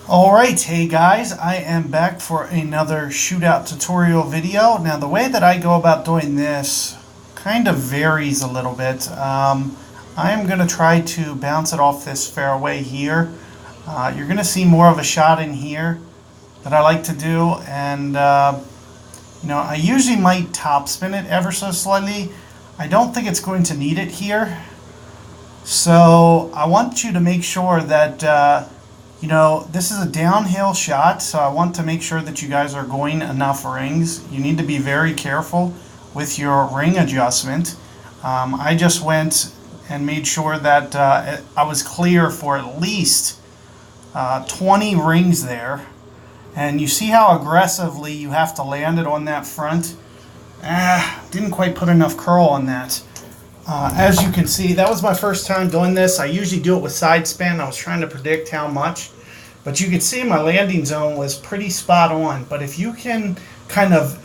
Alright, hey guys, I am back for another shootout tutorial video. Now the way that I go about doing this kind of varies a little bit. I am going to try to bounce it off this fairway here. You're going to see more of a shot in here that I like to do, and I usually might top spin it ever so slightly. I don't think it's going to need it here. So I want you to make sure that this is a downhill shot, so I want to make sure that you guys are going enough rings. You need to be very careful with your ring adjustment. I just went and made sure that I was clear for at least 20 rings there. And you see how aggressively you have to land it on that front? Didn't quite put enough curl on that. As you can see, that was my first time doing this. I usually do it with side spin. I was trying to predict how much. But you can see my landing zone was pretty spot on. But if you can kind of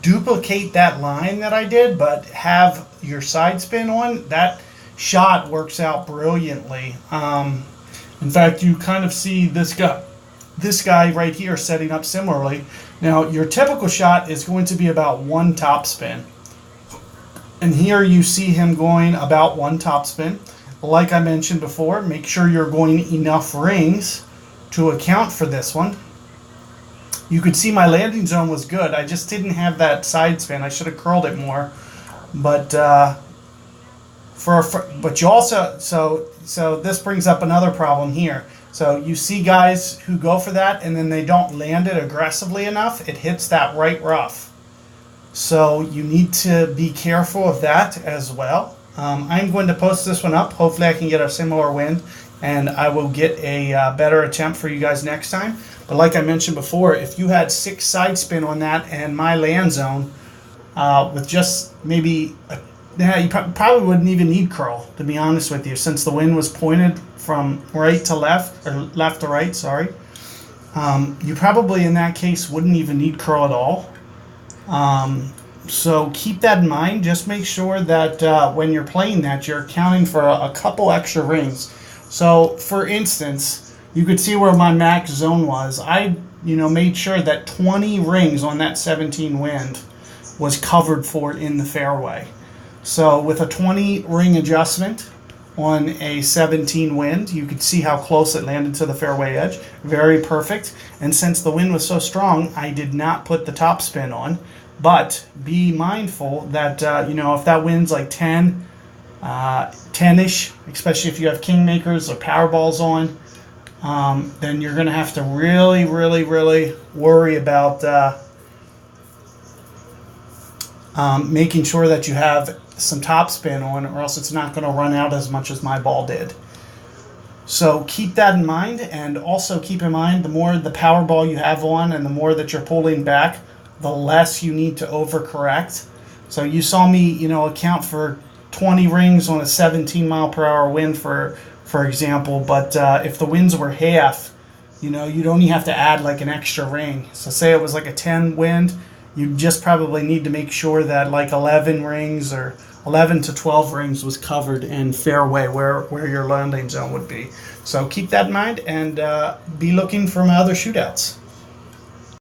duplicate that line that I did, but have your side spin on, that shot works out brilliantly. In fact, you kind of see this guy right here setting up similarly. Now, your typical shot is going to be about one top spin. And here you see him going about one top spin. Like I mentioned before, make sure you're going enough rings to account for this one. You could see my landing zone was good. I just didn't have that side spin. I should have curled it more. But you also so this brings up another problem here. So you see guys who go for that and then they don't land it aggressively enough. It hits that right rough. So you need to be careful of that as well. I'm going to post this one up. Hopefully I can get a similar wind and I will get a better attempt for you guys next time. But like I mentioned before, if you had 6 side spin on that and my land zone with just maybe, you probably wouldn't even need curl, to be honest with you, since the wind was pointed from right to left, or left to right, sorry. You probably in that case wouldn't even need curl at all. So keep that in mind. Just make sure that when you're playing that, you're accounting for a couple extra rings. So for instance, you could see where my max zone was. I made sure that 20 rings on that 17 wind was covered for in the fairway. So with a 20 ring adjustment on a 17 wind, you could see how close it landed to the fairway edge. Very perfect. And since the wind was so strong, I did not put the top spin on. But be mindful that, if that wind's like 10-ish, especially if you have kingmakers or power balls on, then you're going to have to really, really, really worry about making sure that you have some top spin on, or else it's not going to run out as much as my ball did. So keep that in mind, and also keep in mind the more the power ball you have on and the more that you're pulling back, the less you need to overcorrect. So you saw me, account for 20 rings on a 17 mile per hour wind, for example, but if the winds were half, you'd only have to add like an extra ring. So say it was like a 10 wind, you just probably need to make sure that like 11 rings or 11 to 12 rings was covered in fairway where your landing zone would be. So keep that in mind and be looking for my other shootouts.